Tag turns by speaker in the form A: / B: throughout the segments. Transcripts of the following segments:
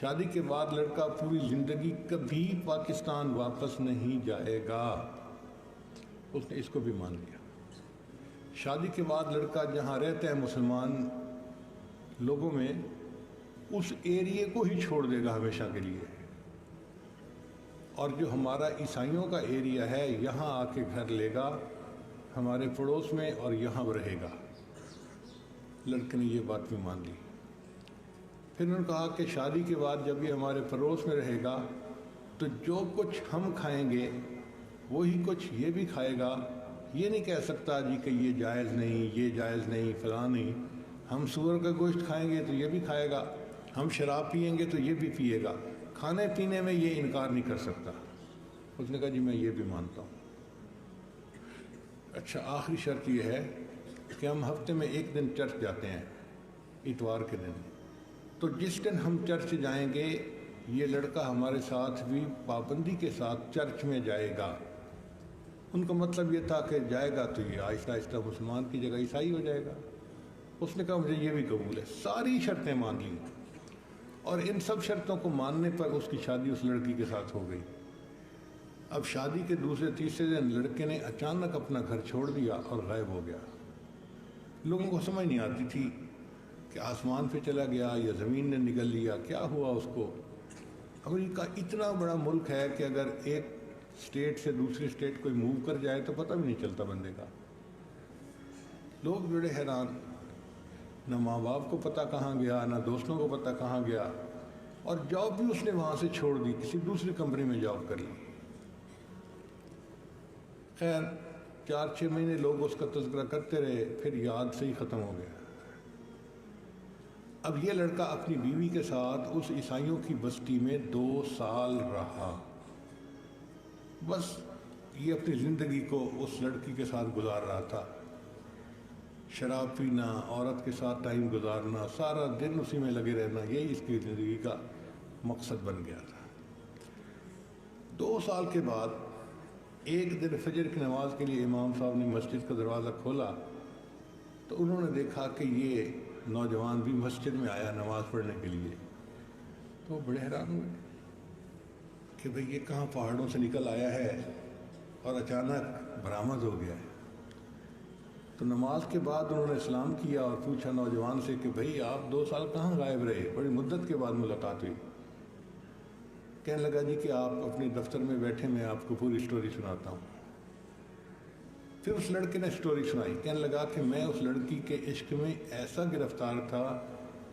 A: شادی کے بعد لڑکا پوری زندگی کبھی پاکستان واپس نہیں جائے گا، اس نے اس کو بھی مان لیا۔ شادی کے بعد لڑکا جہاں رہتا ہے مسلمان لوگوں میں، اس ایریے کو ہی چھوڑ دے گا ہمیشہ کے لیے، اور جو ہمارا عیسائیوں کا ایریا ہے یہاں آ کے گھر لے گا ہمارے پڑوس میں اور یہاں رہے گا۔ لڑکے نے یہ بات بھی مان لی۔ پھر انہوں نے کہا کہ شادی کے بعد جب یہ ہمارے پڑوس میں رہے گا تو جو کچھ ہم کھائیں گے وہی کچھ یہ بھی کھائے گا، یہ نہیں کہہ سکتا جی کہ یہ جائز نہیں، یہ جائز نہیں، فلاں نہیں۔ ہم سور کا گوشت کھائیں گے تو یہ بھی کھائے گا، ہم شراب پئیں گے تو یہ بھی پیے گا، کھانے پینے میں یہ انکار نہیں کر سکتا۔ اس نے کہا جی میں یہ بھی مانتا ہوں۔ اچھا، آخری شرط یہ ہے کہ ہم ہفتے میں ایک دن چرچ جاتے ہیں، اتوار کے دن، تو جس دن ہم چرچ جائیں گے یہ لڑکا ہمارے ساتھ بھی پابندی کے ساتھ چرچ میں جائے گا۔ ان کا مطلب یہ تھا کہ جائے گا تو یہ آہستہ آہستہ مسلمان کی جگہ عیسائی ہو جائے گا۔ اس نے کہا مجھے یہ بھی قبول ہے، ساری شرطیں مان لیں، اور ان سب شرطوں کو ماننے پر اس کی شادی اس لڑکی کے ساتھ ہو گئی۔ اب شادی کے دوسرے تیسرے دن لڑکے نے اچانک اپنا گھر چھوڑ دیا اور غائب ہو گیا۔ لوگوں کو سمجھ نہیں آتی تھی کہ آسمان پہ چلا گیا یا زمین نے نگل لیا، کیا ہوا اس کو۔ امریکہ اتنا بڑا ملک ہے کہ اگر ایک اسٹیٹ سے دوسری اسٹیٹ کوئی موو کر جائے تو پتہ بھی نہیں چلتا بندے کا۔ لوگ بڑے حیران، نہ ماں باپ کو پتہ کہاں گیا، نہ دوستوں کو پتہ کہاں گیا، اور جاب بھی اس نے وہاں سے چھوڑ دی، کسی دوسری کمپنی میں جاب کر لی۔ خیر 4-6 مہینے لوگ اس کا تذکرہ کرتے رہے، پھر یاد سے ہی ختم ہو گیا۔ اب یہ لڑکا اپنی بیوی کے ساتھ اس عیسائیوں کی بستی میں 2 سال رہا، بس یہ اپنی زندگی کو اس لڑکی کے ساتھ گزار رہا تھا، شراب پینا، عورت کے ساتھ ٹائم گزارنا، سارا دن اسی میں لگے رہنا، یہی اس کی زندگی کا مقصد بن گیا تھا۔ 2 سال کے بعد ایک دن فجر کی نماز کے لیے امام صاحب نے مسجد کا دروازہ کھولا تو انہوں نے دیکھا کہ یہ نوجوان بھی مسجد میں آیا نماز پڑھنے کے لیے، تو وہ بڑے حیران ہوئے کہ بھئی یہ کہاں پہاڑوں سے نکل آیا ہے اور اچانک برآمد ہو گیا ہے۔ تو نماز کے بعد انہوں نے اسلام کیا اور پوچھا نوجوان سے کہ بھئی آپ 2 سال کہاں غائب رہے، بڑی مدت کے بعد ملاقات ہوئی۔ کہنے لگا جی کہ آپ اپنے دفتر میں بیٹھے، میں آپ کو پوری سٹوری سناتا ہوں۔ پھر اس لڑکے نے سٹوری سنائی، کہنے لگا کہ میں اس لڑکی کے عشق میں ایسا گرفتار تھا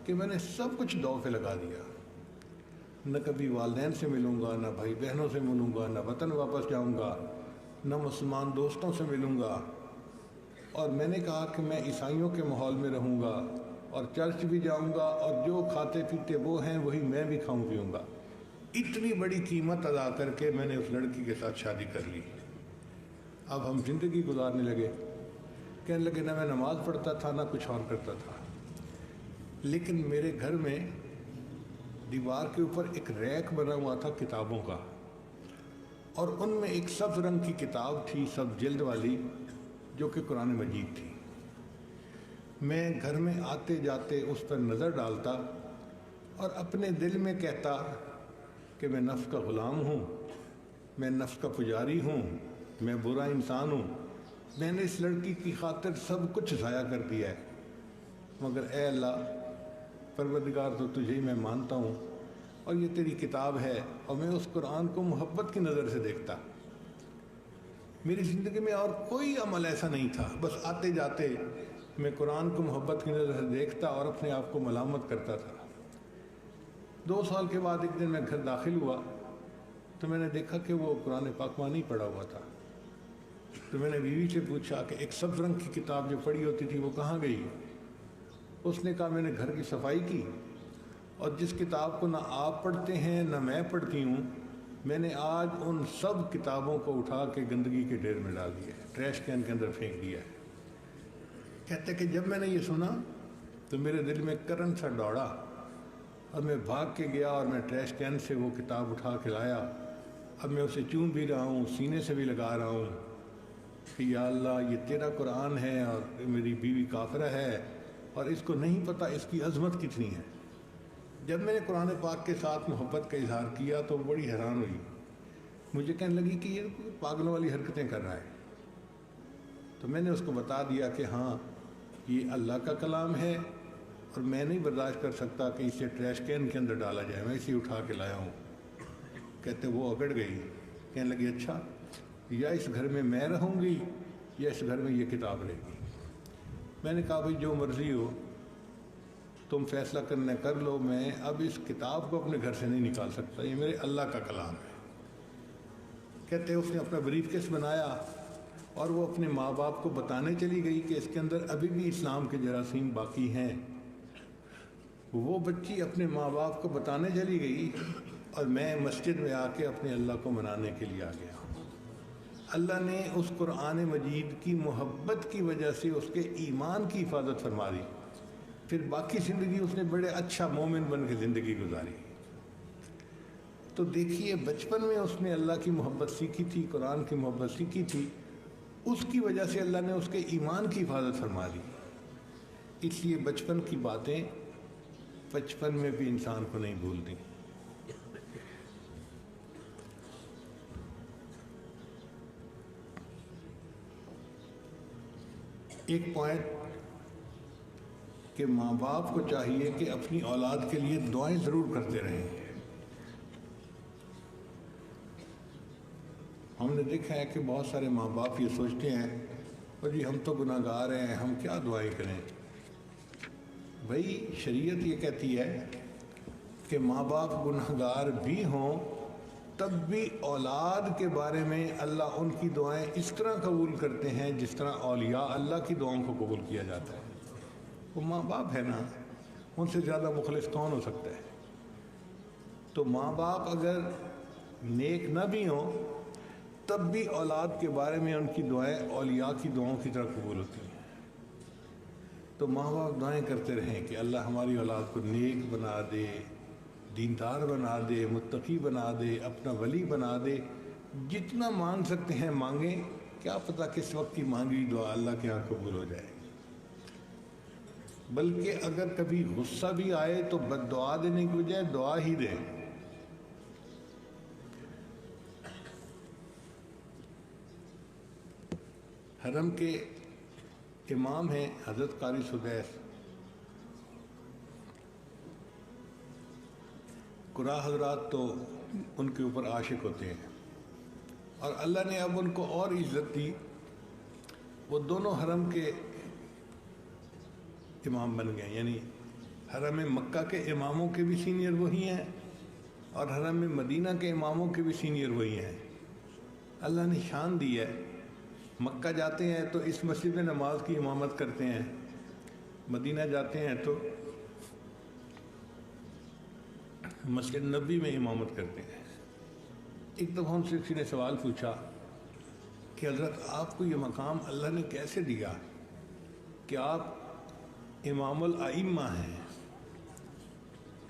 A: کہ میں نے سب کچھ دو پہ لگا دیا، نہ کبھی والدین سے ملوں گا، نہ بھائی بہنوں سے ملوں گا، نہ وطن واپس جاؤں گا، نہ مسلمان دوستوں سے ملوں گا، اور میں نے کہا کہ میں عیسائیوں کے ماحول میں رہوں گا اور چرچ بھی جاؤں گا، اور جو کھاتے پیتے وہ ہیں وہی میں بھی کھاؤں پیوں گا۔ اتنی بڑی قیمت ادا کر کے میں نے اس لڑکی کے ساتھ شادی کر لی۔ اب ہم زندگی گزارنے لگے۔ کہنے لگے نہ میں نماز پڑھتا تھا نہ کچھ اور کرتا تھا، لیکن میرے گھر میں دیوار کے اوپر ایک ریک بنا ہوا تھا کتابوں کا، اور ان میں ایک سبز رنگ کی کتاب تھی، سبز جلد والی، جو کہ قرآن مجید تھی۔ میں گھر میں آتے جاتے اس پر نظر ڈالتا اور اپنے دل میں کہتا کہ میں نفس کا غلام ہوں، میں نفس کا پجاری ہوں، میں برا انسان ہوں، میں نے اس لڑکی کی خاطر سب کچھ ضائع کر دیا ہے، مگر اے اللہ پروردگار تو تجھے ہی میں مانتا ہوں، اور یہ تیری کتاب ہے، اور میں اس قرآن کو محبت کی نظر سے دیکھتا۔ میری زندگی میں اور کوئی عمل ایسا نہیں تھا، بس آتے جاتے میں قرآن کو محبت کی نظر سے دیکھتا اور اپنے آپ کو ملامت کرتا تھا۔ 2 سال کے بعد ایک دن میں گھر داخل ہوا تو میں نے دیکھا کہ وہ قرآن پاک وہاں نہیں پڑھا ہوا تھا۔ تو میں نے بیوی سے پوچھا کہ ایک سبز رنگ کی کتاب جو پڑھی ہوتی تھی وہ کہاں گئی؟ اس نے کہا میں نے گھر کی صفائی کی، اور جس کتاب کو نہ آپ پڑھتے ہیں نہ میں پڑھتی ہوں، میں نے آج ان سب کتابوں کو اٹھا کے گندگی کے ڈھیر میں ڈال دیا ہے، ٹریش کین کے اندر پھینک دیا ہے۔ کہتے کہ جب میں نے یہ سنا تو میرے دل میں کرنٹ سا دوڑا، اور میں بھاگ کے گیا اور میں ٹریش کین سے وہ کتاب اٹھا کے لایا۔ اب میں اسے چوم بھی رہا ہوں، سینے سے بھی لگا رہا ہوں کہ یا اللہ یہ تیرا قرآن ہے، اور میری بیوی کافرہ ہے اور اس کو نہیں پتہ اس کی عظمت کتنی ہے۔ جب میں نے قرآن پاک کے ساتھ محبت کا اظہار کیا تو بڑی حیران ہوئی، مجھے کہنے لگی کہ یہ پاگلوں والی حرکتیں کر رہا ہے۔ تو میں نے اس کو بتا دیا کہ ہاں یہ اللہ کا کلام ہے اور میں نہیں برداشت کر سکتا کہ اسے ٹریش کین کے اندر ڈالا جائے، میں اسے اٹھا کے لایا ہوں۔ کہتے وہ اگڑ گئی، کہنے لگی اچھا یا اس گھر میں رہوں گی یا اس گھر میں یہ کتاب رہے گی۔ میں نے کہا بھائی جو مرضی ہو تم فیصلہ کرنا کر لو، میں اب اس کتاب کو اپنے گھر سے نہیں نکال سکتا، یہ میرے اللہ کا کلام ہے۔ کہتے اس نے اپنا بریف کیس بنایا اور وہ اپنے ماں باپ کو بتانے چلی گئی کہ اس کے اندر ابھی بھی اسلام کے جراثیم باقی ہیں۔ وہ بچی اپنے ماں باپ کو بتانے چلی گئی اور میں مسجد میں آ کے اپنے اللہ کو منانے کے لیے آ گیا۔ اللہ نے اس قرآن مجید کی محبت کی وجہ سے اس کے ایمان کی حفاظت فرما دی، پھر باقی زندگی اس نے بڑے اچھا مومن بن کے زندگی گزاری۔ تو دیکھیے بچپن میں اس نے اللہ کی محبت سیکھی تھی، قرآن کی محبت سیکھی تھی، اس کی وجہ سے اللہ نے اس کے ایمان کی حفاظت فرما دی۔ اس لیے بچپن کی باتیں بچپن میں بھی انسان کو نہیں بھولتی۔ ایک پوائنٹ کہ ماں باپ کو چاہیے کہ اپنی اولاد کے لیے دعائیں ضرور کرتے رہیں۔ ہم نے دیکھا ہے کہ بہت سارے ماں باپ یہ سوچتے ہیں اور جی ہم تو گناہ گار ہیں، ہم کیا دعائیں کریں۔ بھائی شریعت یہ کہتی ہے کہ ماں باپ گناہ گار بھی ہوں تب بھی اولاد کے بارے میں اللہ ان کی دعائیں اس طرح قبول کرتے ہیں جس طرح اولیاء اللہ کی دعاؤں کو قبول کیا جاتا ہے۔ وہ ماں باپ ہے نا، ان سے زیادہ مخلص کون ہو سکتا ہے؟ تو ماں باپ اگر نیک نہ بھی ہوں تب بھی اولاد کے بارے میں ان کی دعائیں اولیاء کی دعاؤں کی طرح قبول ہوتی ہیں۔ تو ماں باپ دعائیں کرتے رہیں کہ اللہ ہماری اولاد کو نیک بنا دے، دیندار بنا دے، متقی بنا دے، اپنا ولی بنا دے۔ جتنا مانگ سکتے ہیں مانگیں، کیا پتہ کس وقت کی مانگی دعا اللہ کے ہاں قبول ہو جائے۔ بلکہ اگر کبھی غصہ بھی آئے تو بد دعا دینے کی بجائے دعا ہی دیں۔ حرم کے امام ہیں حضرت قاری سدیس، قرا حضرات تو ان کے اوپر عاشق ہوتے ہیں اور اللہ نے اب ان کو اور عزت دی۔ وہ دونوں حرم کے امام بن گئے، یعنی حرم مکہ کے اماموں کے بھی سینئر وہی ہیں اور حرم مدینہ کے اماموں کے بھی سینئر وہی ہیں۔ اللہ نے شان دی ہے، مکہ جاتے ہیں تو اس مسجد میں نماز کی امامت کرتے ہیں، مدینہ جاتے ہیں تو مسجد نبی میں امامت کرتے ہیں۔ ایک دفعہ ہم سے کسی نے سوال پوچھا کہ حضرت آپ کو یہ مقام اللہ نے کیسے دیا کہ آپ امام الائمہ ہیں؟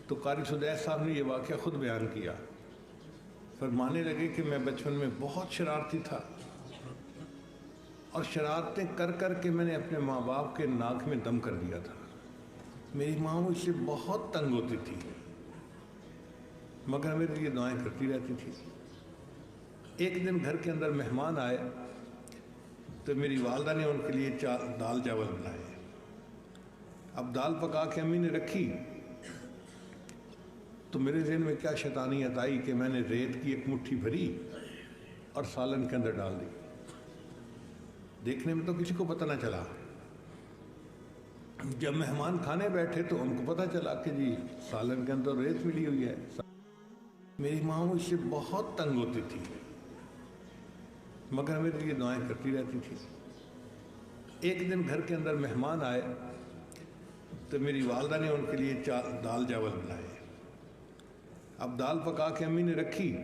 A: تو قاری سدیس صاحب نے یہ واقعہ خود بیان کیا، فرمانے لگے کہ میں بچپن میں بہت شرارتی تھا اور شرارتیں کر کر کے میں نے اپنے ماں باپ کے ناک میں دم کر دیا تھا۔ میری ماں مجھ سے بہت تنگ ہوتی تھی مگر میرے لیے دعائیں کرتی رہتی تھی۔ ایک دن گھر کے اندر مہمان آئے تو میری والدہ نے ان کے لیے دال چاول بنائے۔ اب دال پکا کے امی نے رکھی تو میرے ذہن میں کیا شیطانیت آئی کہ میں نے ریت کی ایک مٹھی بھری اور سالن کے اندر ڈال دی۔ دیکھنے میں تو کسی کو پتہ نہ چلا۔ جب مہمان کھانے بیٹھے تو ان کو پتہ چلا کہ جی سالن کے اندر ریت ملی ہوئی ہے۔ میری ماں مجھ سے بہت تنگ ہوتی تھی مگر میرے لیے دعائیں کرتی رہتی تھی۔ ایک دن گھر کے اندر مہمان آئے تو میری والدہ نے ان کے لیے دال چاول بنائے۔ اب دال پکا کے امی نے رکھی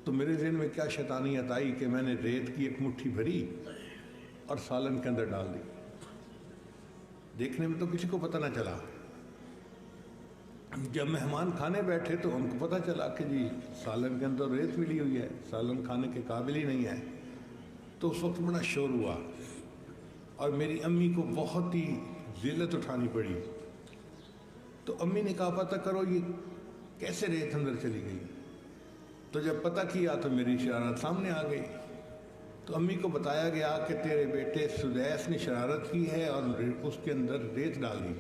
A: تو میرے ذہن میں کیا شیطانیت آئی کہ میں نے ریت کی ایک مٹھی بھری اور سالن کے اندر ڈال دی۔ دیکھنے میں تو کسی کو پتہ نہ چلا۔ جب مہمان کھانے بیٹھے تو ان کو پتہ چلا کہ جی سالن کے اندر ریت ملی ہوئی ہے، سالن کھانے کے قابل ہی نہیں ہے۔ تو اس وقت بڑا شور ہوا اور میری امی کو بہت ہی ذلت اٹھانی پڑی۔ تو امی نے کہا پتہ کرو یہ کیسے ریت اندر چلی گئی. تو جب پتہ کیا تو میری شرارت سامنے آ گئی. تو امی کو بتایا گیا کہ تیرے بیٹے سدیس نے شرارت کی ہے اور اس کے اندر ریت ڈالی.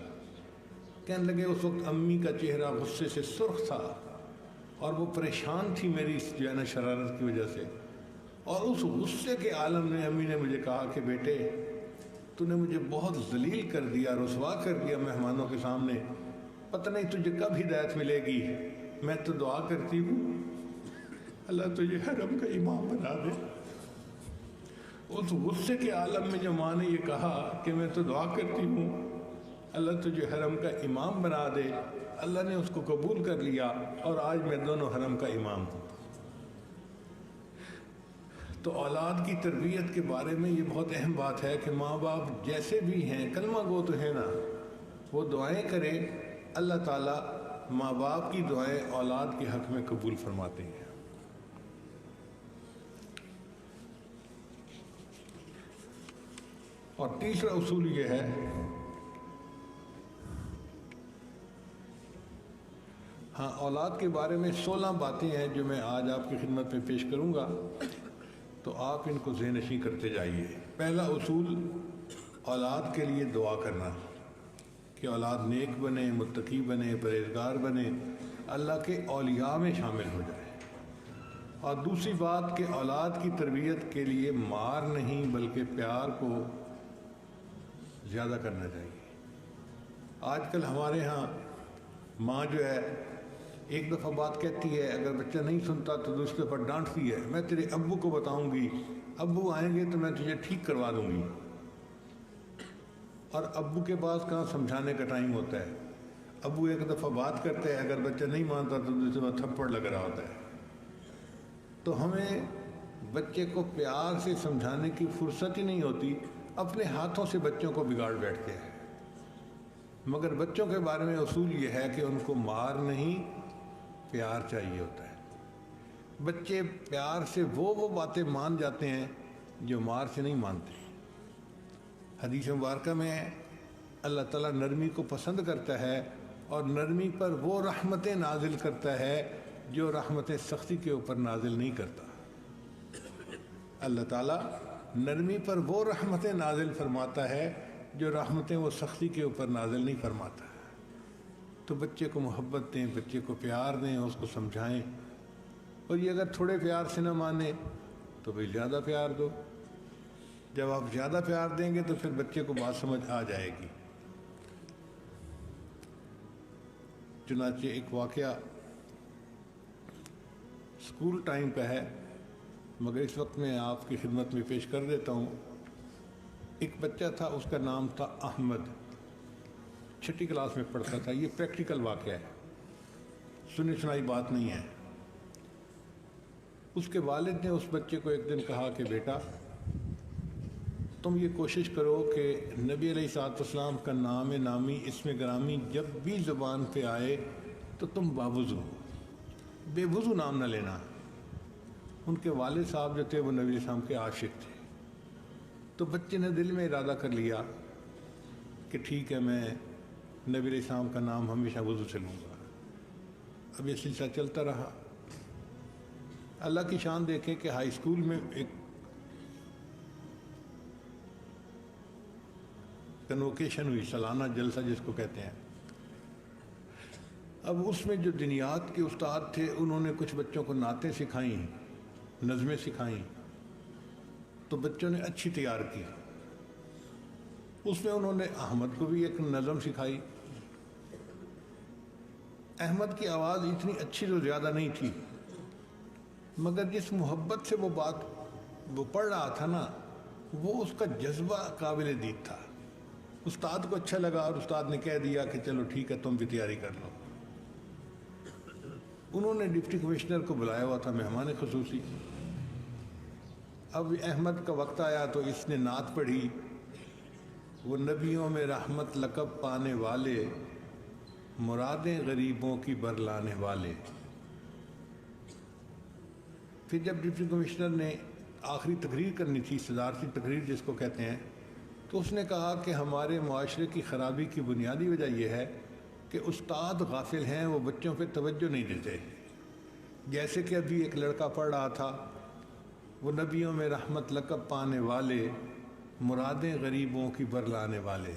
A: کہنے لگے اس وقت امی کا چہرہ غصے سے سرخ تھا اور وہ پریشان تھی میری اس جو ہے نا شرارت کی وجہ سے. اور اس غصے کے عالم میں امی نے مجھے کہا کہ بیٹے تو نے مجھے بہت ذلیل کر دیا، رسوا کر دیا مہمانوں کے سامنے، پتہ نہیں تجھے کب ہدایت ملے گی. میں تو دعا کرتی ہوں اللہ تجھے حرم کا امام بنا دے. اس غصے کے عالم میں جو ماں نے یہ کہا کہ میں تو دعا کرتی ہوں اللہ تجھے حرم کا امام بنا دے، اللہ نے اس کو قبول کر لیا اور آج میں دونوں حرم کا امام ہوں. تو اولاد کی تربیت کے بارے میں یہ بہت اہم بات ہے کہ ماں باپ جیسے بھی ہیں کلمہ گو تو ہے نا، وہ دعائیں کریں، اللہ تعالیٰ ماں باپ کی دعائیں اولاد کے حق میں قبول فرماتے ہیں. اور تیسرا اصول یہ ہے ہاں اولاد کے بارے میں 16 باتیں ہیں جو میں آج آپ کی خدمت میں پیش کروں گا، تو آپ ان کو ذہن نشین کرتے جائیے. پہلا اصول اولاد کے لیے دعا کرنا کہ اولاد نیک بنے، متقی بنے، پرہیزگار بنے، اللہ کے اولیاء میں شامل ہو جائے. اور دوسری بات کہ اولاد کی تربیت کے لیے مار نہیں بلکہ پیار کو زیادہ کرنا چاہیے. آج کل ہمارے ہاں ماں جو ہے ایک دفعہ بات کہتی ہے، اگر بچہ نہیں سنتا تو دوسرے پر ڈانٹتی ہے، میں تیرے ابو کو بتاؤں گی، ابو آئیں گے تو میں تجھے ٹھیک کروا دوں گی. اور ابو کے پاس کہاں سمجھانے کا ٹائم ہوتا ہے. ابو ایک دفعہ بات کرتے ہیں، اگر بچہ نہیں مانتا تو دوسرے پر تھپڑ لگ رہا ہوتا ہے. تو ہمیں بچے کو پیار سے سمجھانے کی فرصت ہی نہیں ہوتی، اپنے ہاتھوں سے بچوں کو بگاڑ بیٹھتے ہیں. مگر بچوں کے بارے میں اصول یہ ہے کہ ان کو مار نہیں پیار چاہیے ہوتا ہے. بچے پیار سے وہ باتیں مان جاتے ہیں جو مار سے نہیں مانتے. حدیث مبارکہ میں اللہ تعالیٰ نرمی کو پسند کرتا ہے اور نرمی پر وہ رحمتیں نازل کرتا ہے جو رحمتیں سختی کے اوپر نازل نہیں کرتا. اللہ تعالیٰ نرمی پر وہ رحمتیں نازل فرماتا ہے جو رحمتیں وہ سختی کے اوپر نازل نہیں فرماتا. تو بچے کو محبت دیں، بچے کو پیار دیں، اس کو سمجھائیں. اور یہ اگر تھوڑے پیار سے نہ مانے تو بھئی زیادہ پیار دو. جب آپ زیادہ پیار دیں گے تو پھر بچے کو بات سمجھ آ جائے گی. چنانچہ ایک واقعہ اسکول ٹائم پہ ہے مگر اس وقت میں آپ کی خدمت میں پیش کر دیتا ہوں. ایک بچہ تھا، اس کا نام تھا احمد، 6ٹھی کلاس میں پڑھتا تھا. یہ پریکٹیکل واقعہ ہے، سنی سنائی بات نہیں ہے. اس کے والد نے اس بچے کو ایک دن کہا کہ بیٹا تم یہ کوشش کرو کہ نبی علیہ الصلوۃ والسلام کا نام نامی اسم گرامی جب بھی زبان پہ آئے تو تم باوضو، بے وضو نام نہ لینا. ان کے والد صاحب جو تھے وہ نبی علیہ السلام کے عاشق تھے. تو بچے نے دل میں ارادہ کر لیا کہ ٹھیک ہے میں نبی علیہ السلام کا نام ہمیشہ وضو سے لوں گا. اب یہ سلسلہ چلتا رہا. اللہ کی شان دیکھیں کہ ہائی اسکول میں ایک کنوکیشن ہوئی، سالانہ جلسہ جس کو کہتے ہیں. اب اس میں جو دینیات کے استاد تھے انہوں نے کچھ بچوں کو نعتیں سکھائیں، نظمیں سکھائیں. تو بچوں نے اچھی تیار کی. اس میں انہوں نے احمد کو بھی ایک نظم سکھائی. احمد کی آواز اتنی اچھی تو زیادہ نہیں تھی مگر جس محبت سے وہ بات وہ پڑھ رہا تھا نا، وہ اس کا جذبہ قابل دید تھا. استاد کو اچھا لگا اور استاد نے کہہ دیا کہ چلو ٹھیک ہے تم بھی تیاری کر لو. انہوں نے ڈپٹی کمشنر کو بلایا ہوا تھا مہمان خصوصی. اب احمد کا وقت آیا تو اس نے نعت پڑھی، وہ نبیوں میں رحمت لقب پانے والے، مرادیں غریبوں کی برلانے والے. پھر جب ڈپٹی کمشنر نے آخری تقریر کرنی تھی، صدارتی تقریر جس کو کہتے ہیں، تو اس نے کہا کہ ہمارے معاشرے کی خرابی کی بنیادی وجہ یہ ہے کہ کہ استاد غافل ہیں، وہ بچوں پہ توجہ نہیں دیتے۔ جیسے کہ ابھی ایک لڑکا پڑھ رہا تھا، وہ نبیوں میں رحمت لقب پانے والے، مرادیں غریبوں کی برلانے والے،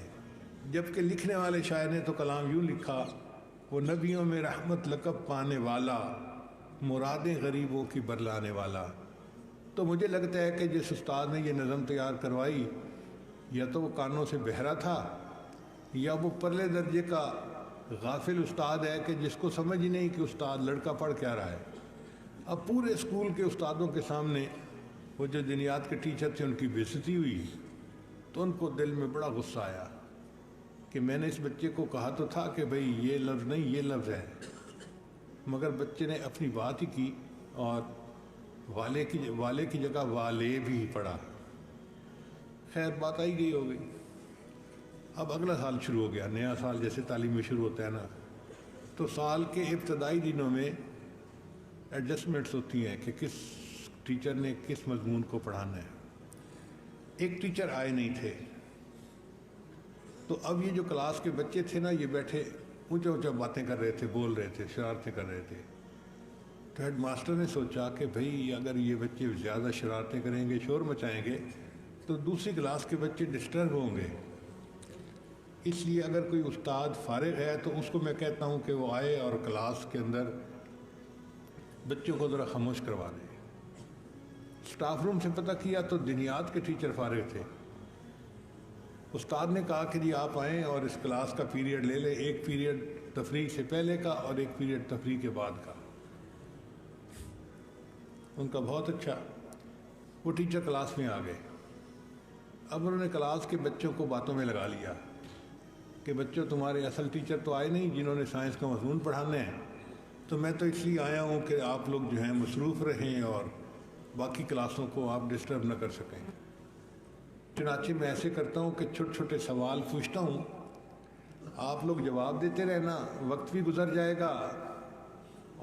A: جبکہ لکھنے والے شاعر نے تو کلام یوں لکھا، وہ نبیوں میں رحمت لقب پانے والا، مرادیں غریبوں کی برلانے والا۔ تو مجھے لگتا ہے کہ جس استاد نے یہ نظم تیار کروائی، یا تو وہ کانوں سے بہرا تھا، یا وہ پرلے درجے کا غافل استاد ہے کہ جس کو سمجھ ہی نہیں کہ استاد لڑکا پڑھ کیا رہا ہے۔ اب پورے اسکول کے استادوں کے سامنے وہ جو دینیات کے ٹیچر تھے ان کی بے عزتی ہوئی، تو ان کو دل میں بڑا غصہ آیا کہ میں نے اس بچے کو کہا تو تھا کہ بھئی یہ لفظ نہیں، یہ لفظ ہے، مگر بچے نے اپنی بات ہی کی اور والے کی جگہ والے بھی پڑھا۔ خیر بات آئی گئی ہو گئی۔ اب اگلا سال شروع ہو گیا، نیا سال جیسے تعلیم میں شروع ہوتا ہے نا، تو سال کے ابتدائی دنوں میں ایڈجسٹمنٹس ہوتی ہیں کہ کس ٹیچر نے کس مضمون کو پڑھانا ہے۔ ایک ٹیچر آئے نہیں تھے، تو اب یہ جو کلاس کے بچے تھے نا، یہ بیٹھے اونچا اونچا باتیں کر رہے تھے، بول رہے تھے، شرارتیں کر رہے تھے۔ تو ہیڈ ماسٹر نے سوچا کہ بھئی اگر یہ بچے زیادہ شرارتیں کریں گے، شور مچائیں گے، تو دوسری کلاس کے بچے ڈسٹرب ہوں گے، اس لیے اگر کوئی استاد فارغ ہے تو اس کو میں کہتا ہوں کہ وہ آئے اور کلاس کے اندر بچوں کو ذرا خاموش کروا دے۔ اسٹاف روم سے پتہ کیا تو دینیات کے ٹیچر فارغ تھے۔ استاد نے کہا کہ جی آپ آئیں اور اس کلاس کا پیریڈ لے لیں، ایک پیریڈ تفریح سے پہلے کا اور ایک پیریڈ تفریح کے بعد کا۔ ان کا بہت اچھا، وہ ٹیچر کلاس میں آ گئے۔ اب انہوں نے کلاس کے بچوں کو باتوں میں لگا لیا کہ بچوں تمہارے اصل ٹیچر تو آئے نہیں جنہوں نے سائنس کا مضمون پڑھانا ہے، تو میں تو اس لیے آیا ہوں کہ آپ لوگ جو ہیں مصروف رہیں اور باقی کلاسوں کو آپ ڈسٹرب نہ کر سکیں۔ چنانچہ میں ایسے کرتا ہوں کہ چھوٹے چھوٹے سوال پوچھتا ہوں، آپ لوگ جواب دیتے رہنا، وقت بھی گزر جائے گا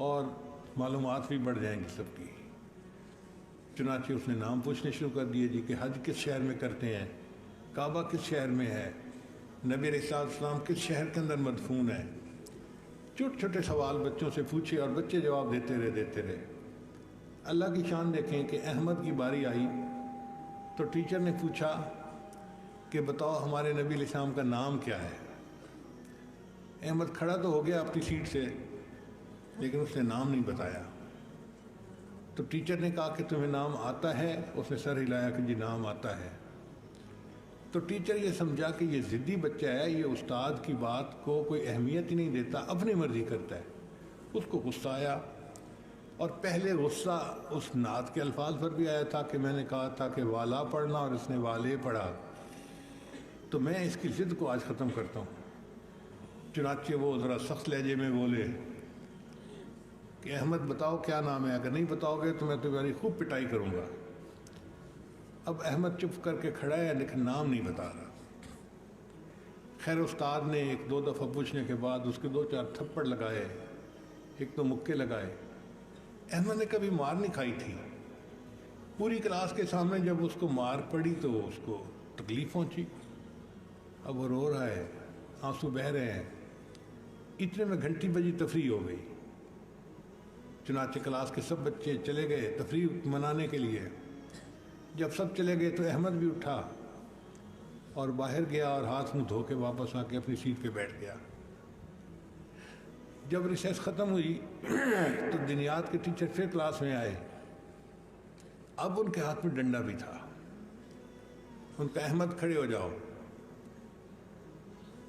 A: اور معلومات بھی بڑھ جائیں گی سب کی۔ چنانچہ اس نے نام پوچھنے شروع کر دیے، جی کہ حج کس شہر میں کرتے ہیں، کعبہ کس شہر میں ہے، نبی علیہ السلام کس شہر کے اندر مدفون ہے۔ چھوٹے چھوٹے سوال بچوں سے پوچھے اور بچے جواب دیتے رہے۔ اللہ کی شان دیکھیں کہ احمد کی باری آئی تو ٹیچر نے پوچھا کہ بتاؤ ہمارے نبی علیہ السلام کا نام کیا ہے۔ احمد کھڑا تو ہو گیا اپنی سیٹ سے، لیکن اس نے نام نہیں بتایا۔ تو ٹیچر نے کہا کہ تمہیں نام آتا ہے؟ اس نے سر ہلایا کہ جی نام آتا ہے۔ تو ٹیچر یہ سمجھا کہ یہ ضدی بچہ ہے، یہ استاد کی بات کو کوئی اہمیت ہی نہیں دیتا، اپنی مرضی کرتا ہے۔ اس کو غصہ آیا، اور پہلے غصہ اس نعت کے الفاظ پر بھی آیا تھا کہ میں نے کہا تھا کہ والا پڑھنا اور اس نے والے پڑھا، تو میں اس کی ضد کو آج ختم کرتا ہوں۔ چنانچہ وہ ذرا سخت لہجے میں بولے کہ احمد بتاؤ کیا نام ہے، اگر نہیں بتاؤ گے تو میں تمہاری خوب پٹائی کروں گا۔ اب احمد چپ کر کے کھڑا ہے لیکن نام نہیں بتا رہا۔ خیر استاد نے ایک دو دفعہ پوچھنے کے بعد اس کے دو چار تھپڑ لگائے، ایک تو مکے لگائے۔ احمد نے کبھی مار نہیں کھائی تھی، پوری کلاس کے سامنے جب اس کو مار پڑی تو اس کو تکلیف پہنچی۔ اب وہ رو رہا ہے، آنسو بہہ رہے ہیں۔ اتنے میں گھنٹی بجی، تفریح ہو گئی۔ چنانچہ کلاس کے سب بچے چلے گئے تفریح منانے کے لیے۔ جب سب چلے گئے تو احمد بھی اٹھا اور باہر گیا اور ہاتھ منہ دھو کے واپس آ کے اپنی سیٹ پہ بیٹھ گیا۔ جب ریسیس ختم ہوئی تو دینیات کے ٹیچر پھر کلاس میں آئے۔ اب ان کے ہاتھ میں ڈنڈا بھی تھا۔ ان کا احمد کھڑے ہو جاؤ،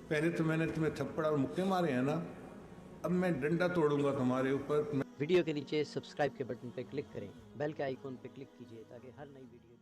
A: پہلے تو میں نے تمہیں تھپڑ اور مکے مارے ہیں نا، اب میں ڈنڈا توڑوں گا تمہارے اوپر۔
B: ویڈیو کے نیچے سبسکرائب کے بٹن پہ کلک کریں، بیل کے آئیکن پہ کلک کیجیے تاکہ ہر نئی ویڈیو